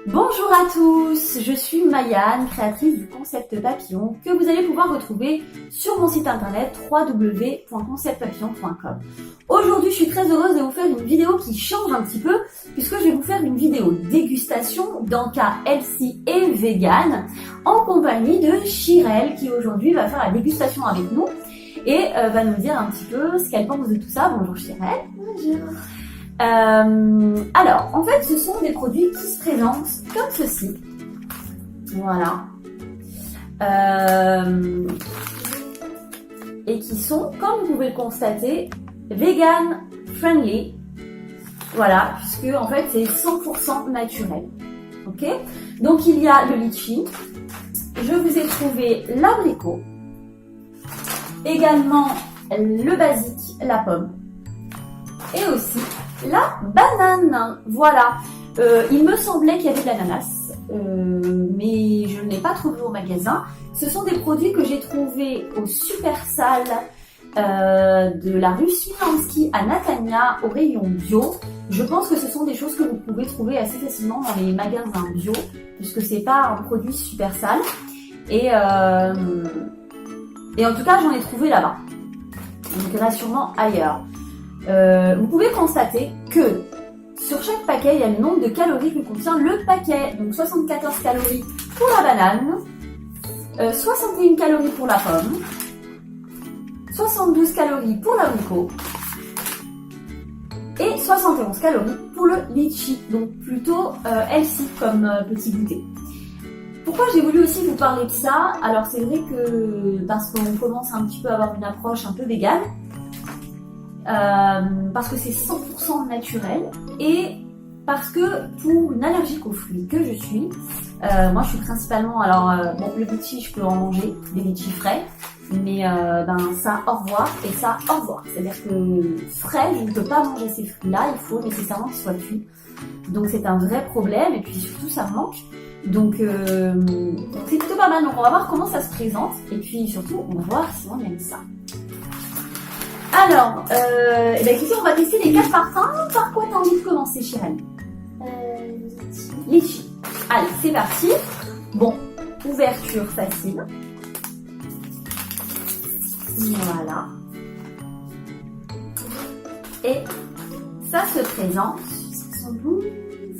Bonjour à tous, je suis Maïane, créatrice du Concept Papillon, que vous allez pouvoir retrouver sur mon site internet www.conceptpapillon.com. Aujourd'hui, je suis très heureuse de vous faire une vidéo qui change un petit peu, puisque je vais vous faire une vidéo dégustation d'Anka healthy et vegan, en compagnie de Chirel, qui aujourd'hui va faire la dégustation avec nous, et va nous dire un petit peu ce qu'elle pense de tout ça. Bonjour Chirel. Bonjour. Alors, en fait, ce sont des produits qui se présentent comme ceci. Voilà. Et qui sont, comme vous pouvez le constater, vegan friendly. Voilà, puisque en fait, c'est 100% naturel. Ok? Donc, il y a le litchi. Je vous ai trouvé l'abricot. Également, le basique, la pomme. Et aussi la banane, voilà. Il me semblait qu'il y avait de l'ananas, mais je ne l'ai pas trouvé au magasin. Ce sont des produits que j'ai trouvés au Supersal de la rue Swilanski à Natania, au rayon bio. Je pense que ce sont des choses que vous pouvez trouver assez facilement dans les magasins bio, puisque c'est pas un produit Supersal. Et en tout cas, j'en ai trouvé là-bas. Donc il y en a sûrement ailleurs. Vous pouvez constater que sur chaque paquet, il y a le nombre de calories que contient le paquet. Donc 74 calories pour la banane, 61 calories pour la pomme, 72 calories pour l'abricot et 71 calories pour le litchi. Donc plutôt healthy comme petit goûter. Pourquoi j'ai voulu aussi vous parler de ça? Alors c'est vrai que parce qu'on commence un petit peu à avoir une approche un peu végane. Parce que c'est 100% naturel et parce que pour une allergique aux fruits que je suis, moi je suis principalement, bon, le litchi je peux en manger, des litchis frais, mais ça au revoir et ça au revoir. C'est-à-dire que frais, je ne peux pas manger ces fruits-là, il faut nécessairement qu'ils soient cuits. Donc c'est un vrai problème et puis surtout ça me manque. Donc c'est plutôt pas mal, donc on va voir comment ça se présente et puis surtout on va voir si on aime ça. Alors, écoutez, on va tester les 4 parfums. Par quoi t'as envie de commencer, Chirel? Litchi. Allez, c'est parti. Bon, ouverture facile. Voilà. Et ça se présente. Ça sent bon.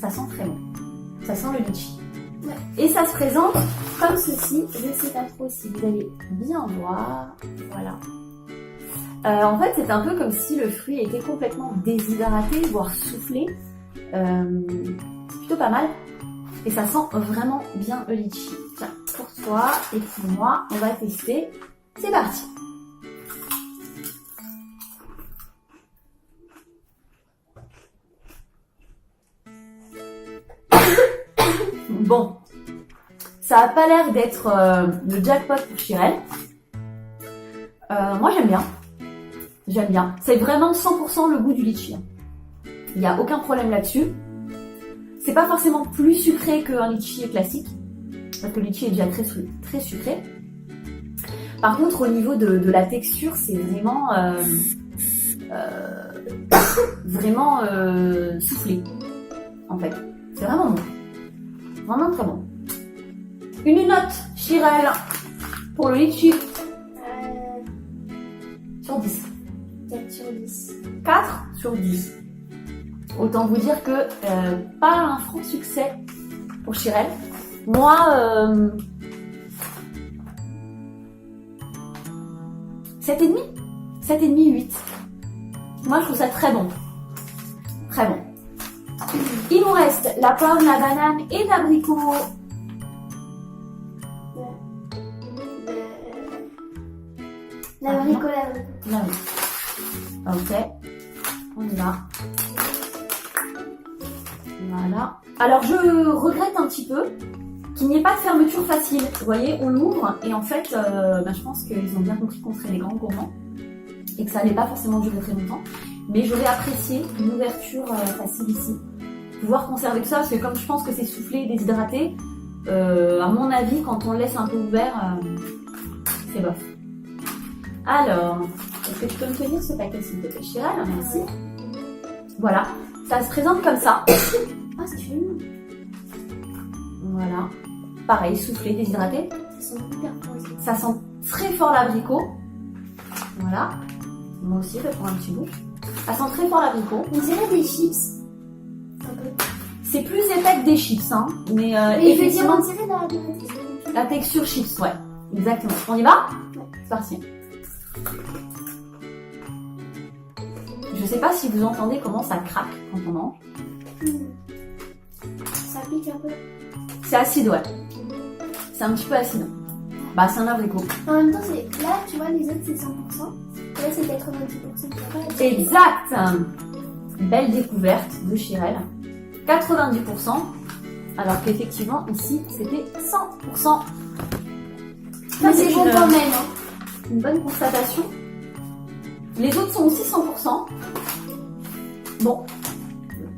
Ça sent très bon. Ça sent le litchi. Ouais. Et ça se présente comme ceci. Je ne sais pas trop si vous allez bien voir. Voilà. En fait, c'est un peu comme si le fruit était complètement déshydraté, voire soufflé. C'est plutôt pas mal. Et ça sent vraiment bien le litchi. Tiens, pour toi et pour moi, on va tester. C'est parti. Bon, ça a pas l'air d'être le jackpot pour Chirel. Moi, j'aime bien. J'aime bien. C'est vraiment 100% le goût du litchi. Il n'y a aucun problème là-dessus. C'est pas forcément plus sucré qu'un litchi classique, parce que le litchi est déjà très sucré. Par contre, au niveau de la texture, c'est vraiment vraiment soufflé. En fait, c'est vraiment bon. Vraiment très bon. Une note, Chirel, pour le litchi. Sur 10. 4 sur 10. 4 sur 10. Autant vous dire que pas un franc succès pour Chirel. Moi, 7,5. 7,5, 8. Moi, je trouve ça très bon. Très bon. Il nous reste la pomme, la banane et l'abricot. L'abricot. Ok, on y va. Voilà. Alors je regrette un petit peu qu'il n'y ait pas de fermeture facile. Vous voyez, on l'ouvre et en fait, je pense qu'ils ont bien compris qu'on serait des grands gourmands et que ça n'allait pas forcément durer très longtemps. Mais j'aurais apprécié une ouverture facile ici. Pouvoir conserver tout ça, parce que comme je pense que c'est soufflé, déshydraté, à mon avis, quand on le laisse un peu ouvert, c'est bof. Alors, est-ce que tu peux me tenir ce paquet s'il te plaît, Chirel? Merci. Voilà, ça se présente comme ça. Ah, c'est joli. Voilà. Pareil, soufflé, déshydraté. Ça sent hyper fort aussi. Ça sent très fort l'abricot. Voilà. Moi aussi, je vais prendre un petit bout. Ça sent très fort l'abricot. On dirait des chips. Un peu. C'est plus épais que des chips, hein. Mais Mais je veux dire, effectivement, on dirait la la texture chips, ouais. Exactement. On y va? Ouais. C'est parti. Je sais pas si vous entendez comment ça craque quand on mange. Ça pique un peu. C'est acide, ouais. C'est un petit peu acide. Bah, c'est un abricot. En même temps, c'est là, tu vois, les autres c'est 100%. Et là, c'est 90%. Exact. Belle découverte de Chirel. 90%. Alors qu'effectivement, ici, c'était 100%. Mais Ça, c'est bon quand même. Hein. une bonne constatation. Les autres sont aussi 100%. Bon,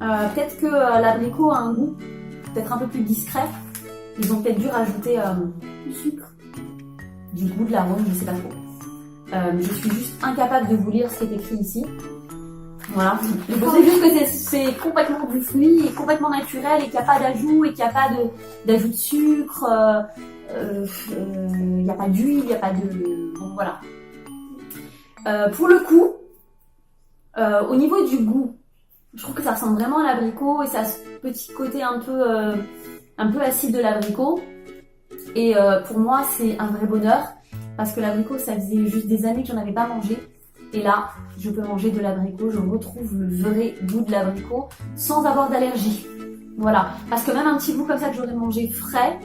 peut-être que l'abricot a un goût peut-être un peu plus discret. Ils ont peut-être dû rajouter Du sucre. du goût, de l'arôme, je sais pas trop. Je suis juste incapable de vous lire ce qui est écrit ici. Voilà. Je sais juste que c'est complètement du fruit et complètement naturel et qu'il n'y a pas d'ajout et qu'il n'y a pas d'ajout de sucre. Il n'y a pas d'huile, il n'y a pas de... Bon, voilà. Pour le coup, au niveau du goût, je trouve que ça ressemble vraiment à l'abricot et ça a ce petit côté un peu acide de l'abricot. Et pour moi, c'est un vrai bonheur parce que l'abricot, ça faisait juste des années que j'en avais pas mangé. Et là, je peux manger de l'abricot, je retrouve le vrai goût de l'abricot sans avoir d'allergie. Voilà. Parce que même un petit bout comme ça que j'aurais mangé frais,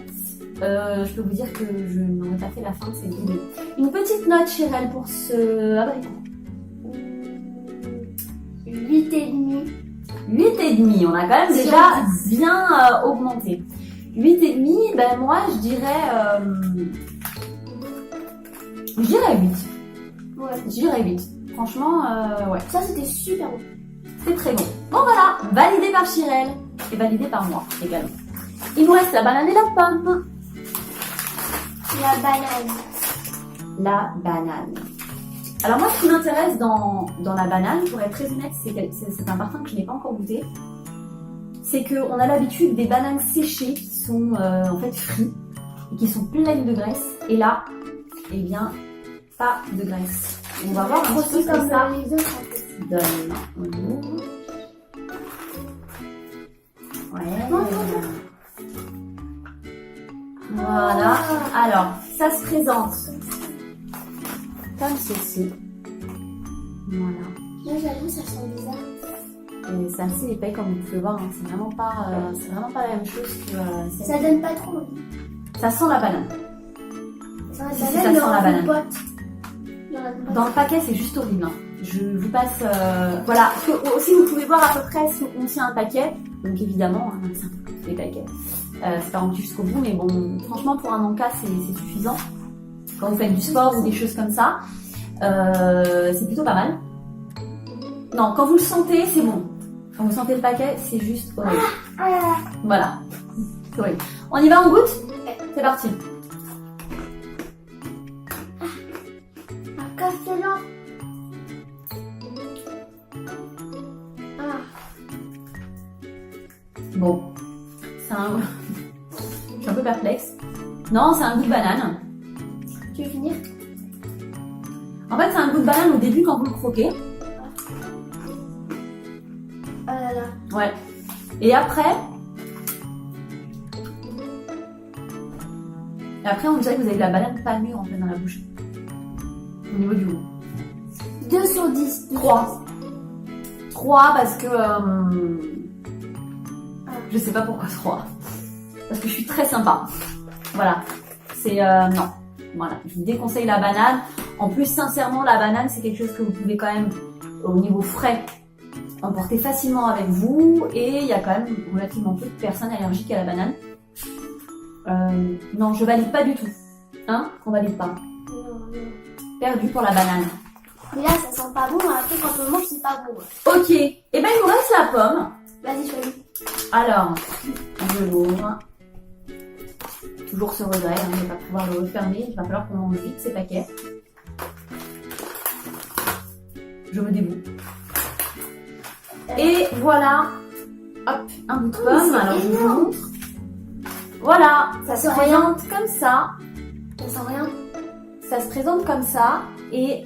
je peux vous dire que je n'aurais pas fait la fin de cette vidéo. Une petite note, Chirel, pour ce abricot. 8,5. 8,5, on a quand même déjà bien augmenté. 8,5, ben moi je dirais 8. Ouais. Je dirais 8. Franchement, ouais. Ça, c'était super bon. C'est très bon. Bon voilà, validé par Chirel et validé par moi également. Il nous reste la banane et la pomme. La banane. La banane. Alors moi, ce qui m'intéresse dans la banane, pour être très honnête, c'est un parfum que je n'ai pas encore goûté. C'est qu'on a l'habitude des bananes séchées qui sont en fait frites et qui sont pleines de graisse. Et là, eh bien, pas de graisse. On va voir un petit peu ce que comme ça les autres en fait. donne. On ouvre. Ouais. Non, Voilà. Alors, ça se présente comme ceci. Voilà. Là, j'avoue, ça sent bizarre. Et c'est assez épais comme vous pouvez voir. Hein. C'est vraiment pas la même chose que. Ça donne pas trop envie. Ça sent la banane. Ça Si, ça sent la banane. Dans le paquet, c'est juste horrible. Hein. Je vous passe. Voilà. Aussi, vous pouvez voir à peu près ce que contient un paquet. Donc évidemment, hein, c'est un peu comme tous les paquets. C'est pas rempli jusqu'au bout, mais bon, franchement, pour un encas, c'est suffisant. Quand vous faites du sport ou des choses comme ça, c'est plutôt pas mal. Non, quand vous le sentez, c'est bon. Quand vous sentez le paquet, c'est juste horrible. Voilà. C'est horrible. On y va, on goûte? C'est parti. Un café lent. Bon. C'est un... Je suis un peu perplexe. Non, c'est un goût de banane. Tu veux finir? En fait, c'est un goût de banane au début quand vous le croquez. Là, là. Ouais. Et après, on dirait que vous avez de la banane pas mûre en fait dans la bouche. Au niveau du goût. 2 sur 10. 3. 3 parce que... je sais pas pourquoi 3. Parce que je suis très sympa. Voilà. C'est... non. Voilà. Je vous déconseille la banane. En plus, sincèrement, la banane, c'est quelque chose que vous pouvez quand même, au niveau frais, emporter facilement avec vous. Et il y a quand même relativement peu de personnes allergiques à la banane. Non, je valide pas du tout. Hein? On valide pas. Non. Perdu pour la banane. Mais là, ça sent pas bon. Après, quand on mange, c'est pas bon. Ok. Et ben, il nous reste la pomme. Vas-y, choisis. Alors, je l'ouvre. Toujours ce regret, hein, de ne pas pouvoir le refermer. Il va falloir qu'on mange vite ces paquets. Je me déboue. Et voilà. Hop, un bout de pomme. Alors, je vous montre. Voilà, ça Ça se sent rien. présente comme ça. Ça sent rien. Ça se présente comme ça et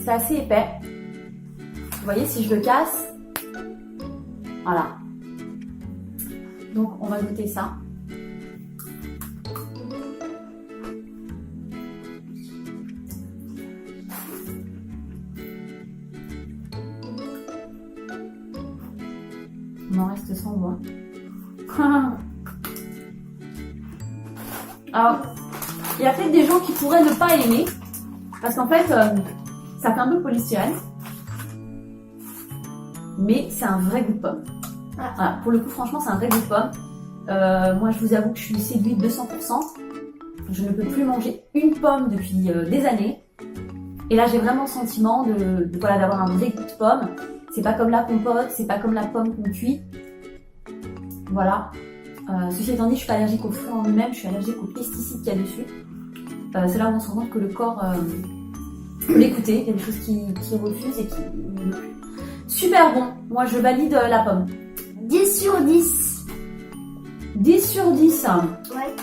c'est assez épais. Vous voyez, si je le casse, voilà. Donc on va goûter ça. Il m'en reste 100 voix. Alors, il y a peut-être des gens qui pourraient ne pas aimer, parce qu'en fait, ça fait un peu polystyrène, mais c'est un vrai goût de pomme. Ah. Voilà, pour le coup, franchement, c'est un vrai goût de pomme. Moi, je vous avoue que je suis séduite de 100%. Je ne peux plus manger une pomme depuis des années. Et là, j'ai vraiment le sentiment voilà, d'avoir un vrai goût de pomme. C'est pas comme la compote, c'est pas comme la pomme qu'on cuit. Voilà. Ceci étant dit, je suis pas allergique aux fruits en lui-même, je suis allergique aux pesticides qu'il y a dessus. C'est là où on se rend compte que le corps peut l'écouter, il y a des choses qui refusent et qui ne veulent plus. Super bon, moi je valide la pomme. 10 sur 10. 10 sur 10. Ouais,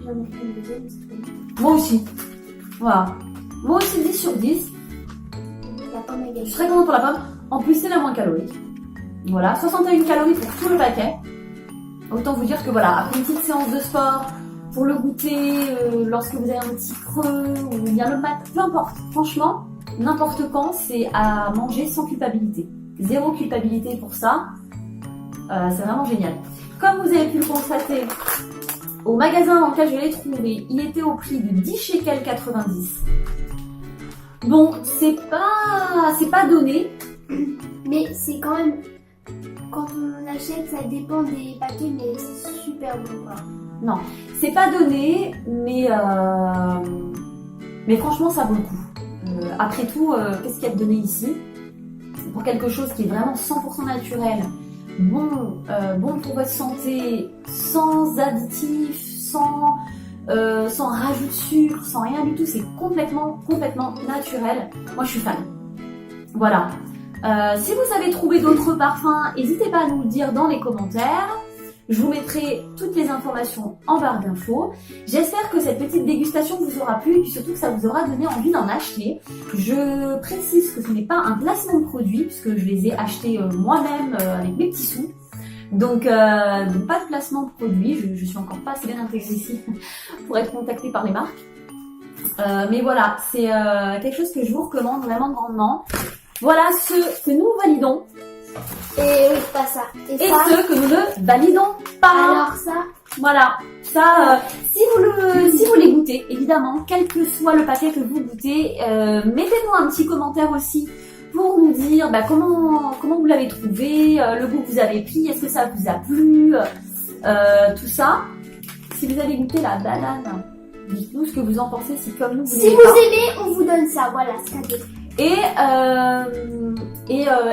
j'en ai pris une deuxième. C'est trop bien. Moi aussi. Voilà. Moi aussi 10 sur 10. La pomme est Je gagée. suis très contente pour la pomme. En plus, c'est la moins calorique. Voilà, 61 calories pour tout le paquet. Autant vous dire que voilà, après une petite séance de sport, pour le goûter, lorsque vous avez un petit creux, ou bien le matin, peu importe. Franchement, n'importe quand, c'est à manger sans culpabilité. Zéro culpabilité pour ça. C'est vraiment génial. Comme vous avez pu le constater, au magasin dans lequel je l'ai trouvé, il était au prix de 10 shekels 90. Bon, c'est pas donné. Mais c'est quand même. Quand on achète, ça dépend des paquets, mais c'est super bon quoi. Non, c'est pas donné, mais franchement, ça vaut le coup. Après tout, qu'est-ce qu'il y a de donné ici? Pour quelque chose qui est vraiment 100% naturel, bon pour votre santé, sans additifs, sans rajout de sucre, sans rien du tout, c'est complètement naturel. Moi, je suis fan. Voilà. Si vous avez trouvé d'autres parfums, n'hésitez pas à nous le dire dans les commentaires. Je vous mettrai toutes les informations en barre d'infos. J'espère que cette petite dégustation vous aura plu et puis surtout que ça vous aura donné envie d'en acheter. Je précise que ce n'est pas un placement de produit puisque je les ai achetés moi-même avec mes petits sous. Donc pas de placement de produit. Je suis encore pas assez bien intégrée ici pour être contactée par les marques. Mais voilà, c'est quelque chose que je vous recommande vraiment grandement. Voilà ce que nous validons. Et oui, pas ça. Et ceux que nous ne validons pas. Alors ça, Voilà, ça, si vous les goûtez, évidemment, quel que soit le paquet que vous goûtez, mettez-nous un petit commentaire aussi pour nous dire comment vous l'avez trouvé, le goût que vous avez pris, est-ce que ça vous a plu, tout ça. Si vous avez goûté la banane, dites-nous ce que vous en pensez, si comme nous vous si l'aimez vous pas. aimez, on vous donne ça. Voilà, c'est cadeau.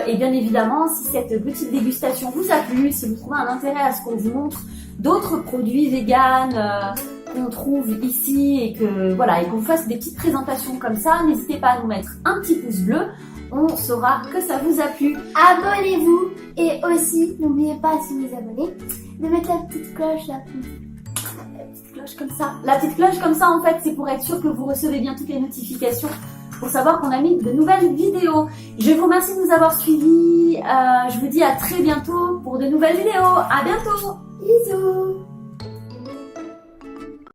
Et bien évidemment, si cette petite dégustation vous a plu, si vous trouvez un intérêt à ce qu'on vous montre d'autres produits véganes qu'on trouve ici et que voilà et qu'on fasse des petites présentations comme ça, n'hésitez pas à nous mettre un petit pouce bleu. On saura que ça vous a plu. Abonnez-vous et aussi, n'oubliez pas si vous abonnez, de mettre la petite cloche là. La petite cloche comme ça. La petite cloche comme ça, en fait, c'est pour être sûr que vous recevez bien toutes les notifications pour savoir qu'on a mis de nouvelles vidéos. Je vous remercie de nous avoir suivis. Je vous dis à très bientôt pour de nouvelles vidéos. À bientôt. Bisous.